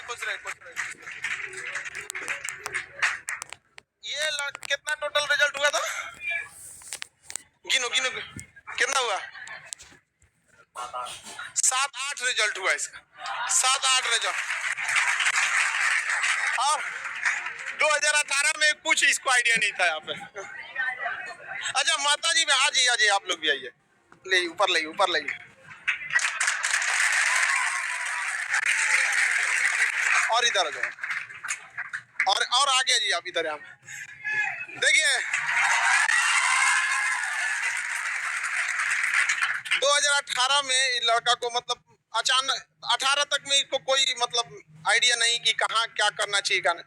खुश रहे, खुश रहे। ये कितना टोटल रिजल्ट हुआ था? गिनो गिनो, कितना हुआ? 7-8 रिजल्ट हुआ इसका, 7-8 रिजल्ट। हाँ, 2018 में कुछ इसको आइडिया नहीं था यहाँ पे। अच्छा माता जी में आ जाइए, आप लोग भी आइए, ले ऊपर लाइए, ऊपर लाइए। और इधर आ जाओ, और आगे जी, आप इधर। आप देखिए 2018 में इस लड़का को मतलब अचानक 18 तक में इसको कोई मतलब आइडिया नहीं कि कहाँ क्या करना चाहिए, क्या नहीं।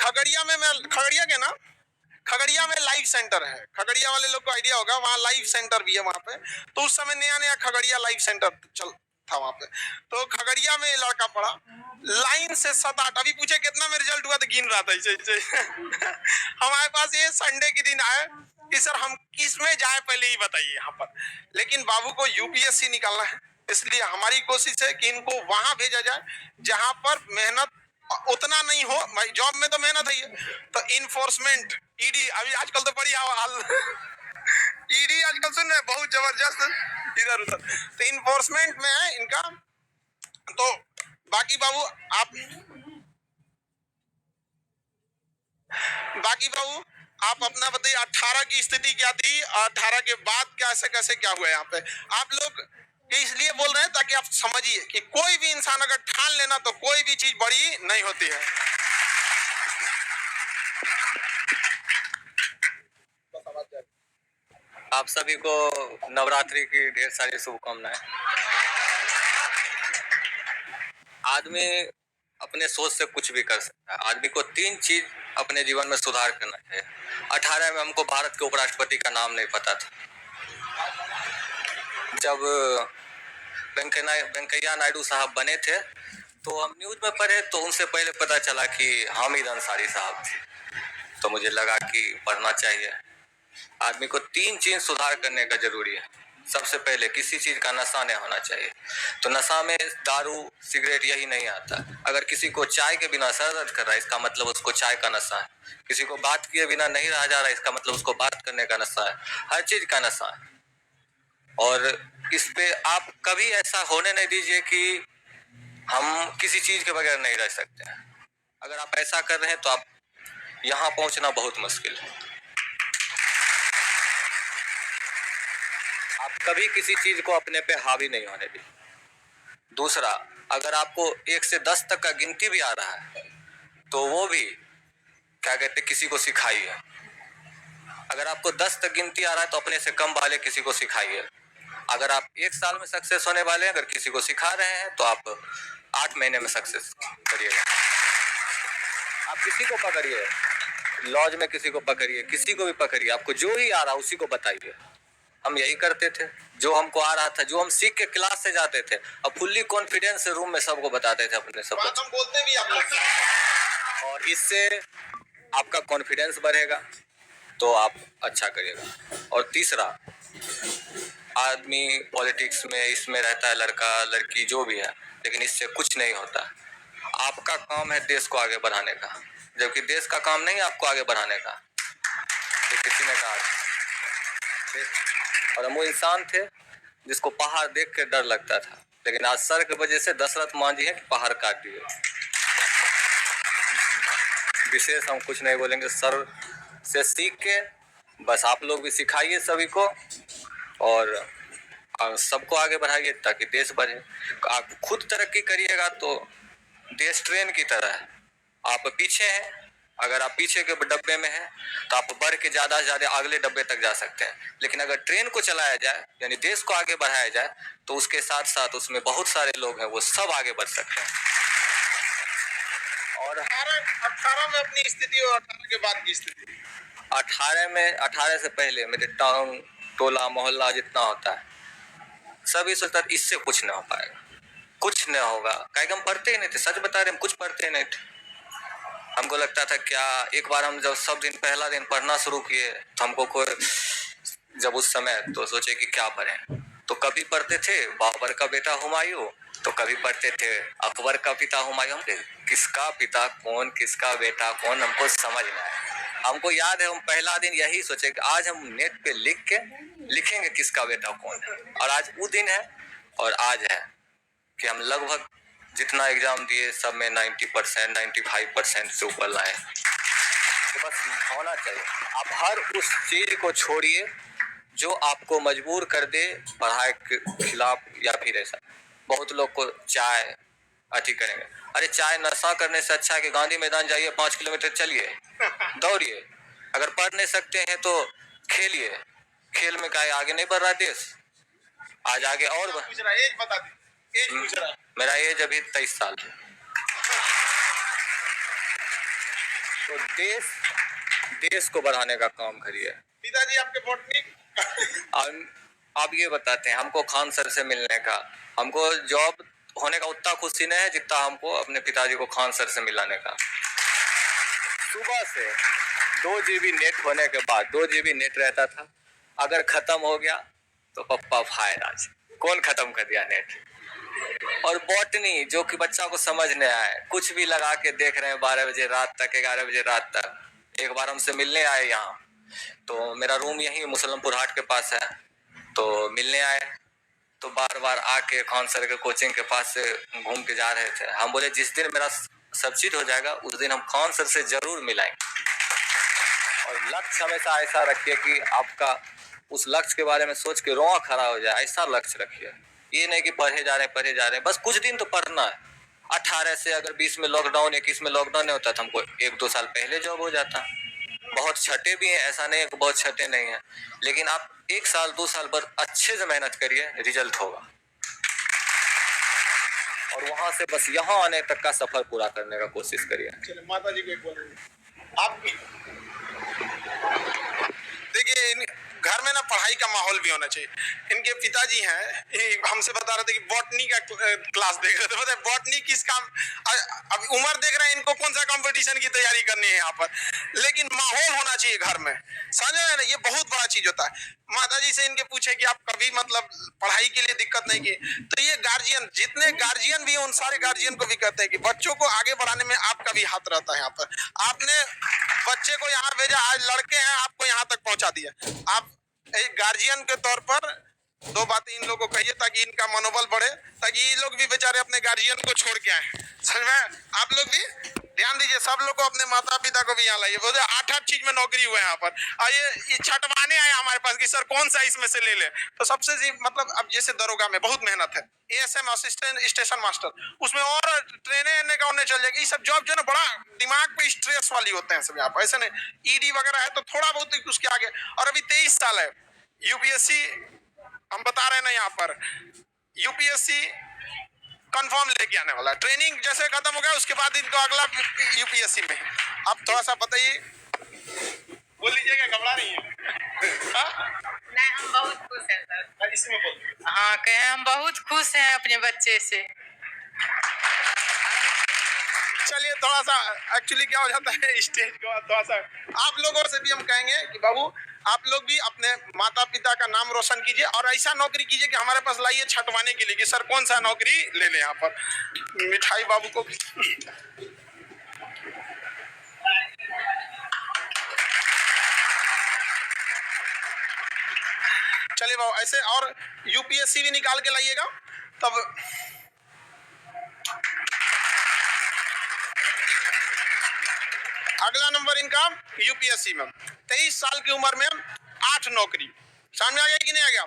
खगड़िया में, मैं खगड़िया के ना, खगड़िया में लाइव सेंटर है, खगड़िया वाले लोग को आइडिया होगा, वहाँ लाइव सेंटर भी है वहाँ पे। तो उस समय नया नया खगड़िया लाइव सेंटर चल था वहाँ पे। तो खगड़िया में ये लड़का पड़ा, लाइन से 7-8, अभी पूछे कितना में रिजल्ट हुआ तो गिन रहा था ऐसे हमारे पास ये संडे के दिन आए कि सर हम किस में जाए पहले ही बताइए यहाँ पर। लेकिन बाबू को यूपीएससी निकालना है, इसलिए हमारी कोशिश है कि इनको वहां भेजा जाए जहां पर मेहनत उतना नहीं हो। भाई जॉब में तो मेहनत है, तो इन्फोर्समेंट ईडी, अभी आजकल तो बड़ी हाल ईडी आजकल सुन रहे बहुत जबरदस्त इधर उधर, तो इन्फोर्समेंट में है इनका। तो बाकी बाबू आप अपना बताइए 18 की स्थिति क्या थी, 18 के बाद कैसे कैसे क्या हुआ यहाँ पे। आप लोग ये इसलिए बोल रहे हैं ताकि आप समझिए कि कोई भी इंसान अगर ठान लेना तो कोई भी चीज बड़ी नहीं होती है। आप सभी को नवरात्रि की ढेर सारी शुभकामनाएं। आदमी अपने सोच से कुछ भी कर सकता है। आदमी को 3 चीज अपने जीवन में सुधार करना चाहिए। 18 में हमको भारत के उपराष्ट्रपति का नाम नहीं पता था। जब वेंकैया नायडू साहब बने थे तो हम न्यूज में पढ़े, तो उनसे पहले पता चला कि हामिद अंसारी साहब थे। तो मुझे लगा कि पढ़ना चाहिए। आदमी को 3 चीज सुधार करने का जरूरी है। सबसे पहले किसी चीज का नशा नहीं होना चाहिए। तो नशा में दारू सिगरेट यही नहीं आता। अगर किसी को चाय के बिना सर दर्द कर रहा है, इसका मतलब उसको चाय का नशा है। किसी को बात किए बिना नहीं रहा जा रहा है, इसका मतलब उसको बात करने का नशा है। हर चीज का नशा है। और इस पे आप कभी ऐसा होने नहीं दीजिए कि हम किसी चीज के बगैर नहीं रह सकते हैं। अगर आप ऐसा कर रहे हैं तो आप यहाँ पहुंचना बहुत मुश्किल है। आप कभी किसी चीज को अपने पे हावी नहीं होने दीजिए। दूसरा, अगर आपको 1 से 10 तक का गिनती भी आ रहा है तो वो भी क्या कहते हैं, किसी को सिखाइए। अगर आपको 10 तक गिनती आ रहा है तो अपने से कम वाले किसी को सिखाइए। अगर आप 1 साल में सक्सेस होने वाले हैं, अगर किसी को सिखा रहे हैं तो आप 8 महीने में सक्सेस करिएगा। आप किसी को पकड़िए, लॉज में किसी को पकड़िए, किसी को भी पकड़िए, आपको जो ही आ रहा उसी को बताइए। हम यही करते थे, जो हमको आ रहा था, जो हम सीख के क्लास से जाते थे, अब फुल्ली कॉन्फिडेंस से रूम में सबको बताते थे अपने सब बात हम बोलते भी आप लोग। और इससे आपका कॉन्फिडेंस बढ़ेगा तो आप अच्छा करिएगा। और तीसरा, आदमी पॉलिटिक्स में इसमें रहता है, लड़का लड़की जो भी है, लेकिन इससे कुछ नहीं होता। आपका काम है देश को आगे बढ़ाने का, जबकि देश का काम नहीं है आपको आगे बढ़ाने का। ये किसी ने कहा। और हम वो इंसान थे जिसको पहाड़ देख के डर लगता था, लेकिन आज सर की वजह से दशरथ मांझी है कि पहाड़ काट दिए। विशेष हम कुछ नहीं बोलेंगे, सर से सीख के बस आप लोग भी सिखाइए सभी को और सबको आगे बढ़ाइए ताकि देश बढ़े। आप खुद तरक्की करिएगा तो देश ट्रेन की तरह है, आप पीछे हैं। अगर आप पीछे के डब्बे में हैं तो आप बढ़ के ज्यादा से ज्यादा अगले डब्बे तक जा सकते हैं। लेकिन अगर ट्रेन को चलाया जाए, यानी देश को आगे बढ़ाया जाए, तो उसके साथ साथ उसमें बहुत सारे लोग हैं, वो सब आगे बढ़ सकते हैं। और 18 में अपनी स्थिति और 18 के बाद की स्थिति। 18 से पहले मेरे टाउन टोला मोहल्ला जितना होता है, सभी सोचता था इससे कुछ नहीं हो पाएगा, कुछ नहीं होगा। कहीं हम पढ़ते ही नहीं थे, सच बता रहे, हम कुछ पढ़ते ही नहीं थे। हमको लगता था क्या, एक बार हम जब सब दिन पहला दिन पढ़ना शुरू किए तो हमको कोई, जब उस समय तो सोचे कि क्या पढ़ें, तो कभी पढ़ते थे बाबर का बेटा हुमायूं, तो कभी पढ़ते थे अकबर का पिता हुमायूं। किसका पिता कौन, किसका बेटा कौन, हमको समझ में आए। हमको याद है हम पहला दिन यही सोचे कि आज हम नेट पे लिखेंगे किसका बेटा कौन है, और आज वो दिन है और आज है कि हम लगभग जितना एग्जाम दिए सब में 90%, 95% से ऊपर लाए। तो बस होना चाहिए। आप हर उस चीज को छोड़िए जो आपको मजबूर कर दे पढ़ाई के खिलाफ, या फिर ऐसा बहुत लोग को चाय अति करेंगे। अरे चाय नशा करने से अच्छा है कि गांधी मैदान जाइए, 5 किलोमीटर चलिए, दौड़िए। अगर पढ़ नहीं सकते हैं तो खेलिए, खेल में क्या आगे नहीं बढ़ रहा देश, आज आगे और एज बता दी, एज पूछ रहा है। मेरा एज अभी 23 साल है। तो देश को बढ़ाने का काम करिए। पिताजी आपके बॉटनी आप ये बताते हैं हमको खान सर से मिलने का, हमको जॉब होने का उतना खुशी नहीं है जितना हमको अपने पिताजी को खान सर से मिलाने का। सुबह से 2 GB नेट होने के बाद, 2 GB नेट रहता था, अगर खत्म हो गया तो पप्पा फायर आज कौन खत्म कर दिया नेट। और बॉटनी जो कि बच्चा को समझ नहीं आए, कुछ भी लगा के देख रहे हैं 12 बजे रात तक, 11 बजे रात तक। एक बार हमसे मिलने आए यहाँ, तो मेरा रूम यही मुसलमपुर हाट के पास है, तो मिलने आए तो बार बार आके खान सर के कोचिंग के पास से घूम के जा रहे थे। हम बोले जिस दिन मेरा सब चीज हो जाएगा उस दिन हम खान सर से जरूर मिलाएंगे। और लक्ष्य हमेशा ऐसा रखिए कि आपका उस लक्ष्य के बारे में सोच के रोआ खड़ा हो जाए, ऐसा लक्ष्य रखिए। ये नहीं कि पढ़े जा रहे हैं, बस कुछ दिन तो पढ़ना है। 18 से अगर 20 में लॉकडाउन, 21 में लॉकडाउन नहीं होता तो हमको 1-2 साल पहले जॉब हो जाता। बहुत छठे भी हैं, ऐसा नहीं है कि बहुत छठे नहीं है, लेकिन आप 1 साल 2 साल पर अच्छे से मेहनत करिए, रिजल्ट होगा। और वहां से बस यहाँ आने तक का सफर पूरा करने का कोशिश करिए। चलिए माता जी को एक बोलेंगे आप। देखिए घर में ना पढ़ाई का माहौल भी होना चाहिए। इनके पिताजी हैं, हमसे बता रहे थे कि बॉटनी का क्लास देख रहे थे। मतलब बॉटनी किस काम, अब उम्र देख रहे हैं इनको कौन सा कंपटीशन की तैयारी करनी है यहाँ पर, लेकिन माहौल होना चाहिए घर में, समझ रहे हैं ना, ये बहुत बड़ा चीज होता है। माता जी से इनके पूछे कि आप कभी मतलब पढ़ाई के लिए दिक्कत नहीं की, तो ये गार्जियन, जितने गार्जियन भी हैं उन सारे गार्जियन को भी कहते हैं कि बच्चों को आगे बढ़ाने में आपका भी हाथ रहता है। यहाँ पर आपने बच्चे को यहाँ भेजा, आज लड़के हैं आपको यहाँ तक पहुंचा दिया। आप एक गार्जियन के तौर पर 2 बातें इन लोगों को कहिए ताकि इनका मनोबल बढ़े, ताकि ये लोग भी बेचारे अपने गार्जियन को छोड़ के आए। समझ में? आप लोग भी ध्यान दीजिए, सब लोग को अपने माता पिता को भी यहाँ लाइए। बोले 8 चीज में नौकरी हुआ है यहाँ पर, और ये छटवाने आए हमारे पास कि सर कौन सा इसमें से ले ले। तो सबसे मतलब अब जैसे दरोगा में बहुत मेहनत है, ASM असिस्टेंट स्टेशन मास्टर, उसमें और ट्रेने का उन्हें चल जाएगी। ये सब जॉब जो है ना बड़ा दिमाग पे स्ट्रेस वाली होते हैं सब यहाँ पर, ऐसे नहीं। ED वगैरह है तो थोड़ा बहुत उसके आगे, और अभी 23 साल है। UPSC हम बता रहे हैं ना यहाँ पर, UPSC कंफर्म लेके आने वाला है। ट्रेनिंग जैसे खत्म हो गया उसके बाद इनको अगला UPSC में। आप थोड़ा सा बताइए, बोल लीजिएगा, घबरा रही है। नहीं, हम बहुत खुश हैं सर। इसमें बोल। हाँ, कहे हम बहुत खुश हैं अपने बच्चे से। चलिए थोड़ा सा एक्चुअली क्या हो जाता है स्टेज के बाद थोड़ा सा आप लोगों से भी हम कहेंगे कि बाबू आप लोग भी अपने माता पिता का नाम रोशन कीजिए, और ऐसा नौकरी कीजिए कि हमारे पास लाइए छटवाने के लिए कि सर कौन सा नौकरी ले लें। यहाँ पर मिठाई बाबू को भी। चलिए बाबू ऐसे, और UPSC भी निकाल के लाइएगा तब। अगला नंबर इनका UPSC में 23 साल की उम्र में 8 नौकरी, समझ में आ गया कि नहीं आ गया।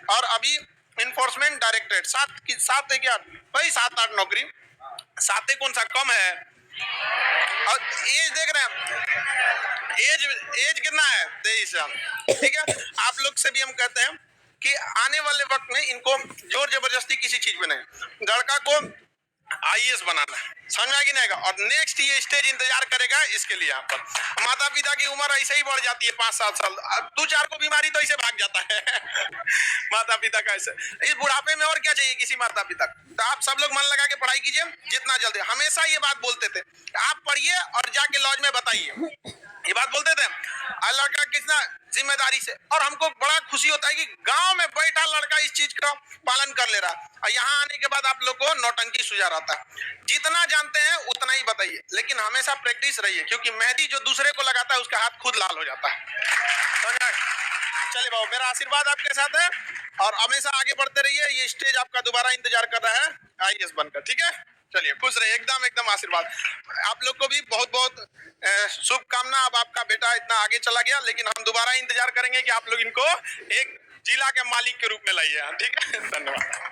और अभी इन्फोर्समेंट डायरेक्टरेट 7 क्या भाई 7-8 नौकरी, 7 कौन सा कम है। और एज देख रहे हैं, एज कितना है 23 साल, ठीक है। आप लोग से भी हम कहते हैं कि आने वाले वक्त में इनको जोर जबरदस्ती किसी चीज में नहीं, लड़का को IAS बनाना है, समझ में आएगी नहीं। और नेक्स्ट ये स्टेज इंतजार करेगा इसके लिए। यहाँ पर माता पिता की उम्र ऐसे ही बढ़ जाती है 5-7 साल, 2-4 को बीमारी तो ऐसे भाग जाता है माता पिता का ऐसे। इस बुढ़ापे में और क्या चाहिए किसी माता पिता को। तो आप सब लोग मन लगा के पढ़ाई कीजिए जितना जल्दी। हमेशा ये बात बोलते थे, आप पढ़िए और जाके लॉज में बताइए ये बात बोलते थे लड़का कितना जिम्मेदारी से, और हमको बड़ा खुशी होता है कि गांव में बैठा लड़का इस चीज का पालन कर ले रहा है। और यहाँ आने के बाद आप लोग को नौटंकी सुझा रहता है। जितना जानते हैं उतना ही बताइए, लेकिन हमेशा प्रैक्टिस रहिए, क्योंकि मेहंदी जो दूसरे को लगाता है उसका हाथ खुद लाल हो जाता है। चलिए बाबू, मेरा आशीर्वाद आपके साथ है और हमेशा आगे बढ़ते रहिए। ये स्टेज आपका दोबारा इंतजार कर रहा है IAS बनकर, ठीक है? चलिए खुश रहिए, एकदम एकदम आशीर्वाद। आप लोग को भी बहुत बहुत शुभकामना। अब आपका बेटा इतना आगे चला गया, लेकिन हम दोबारा इंतजार करेंगे कि आप लोग इनको एक जिला के मालिक के रूप में लाइए, ठीक है? धन्यवाद।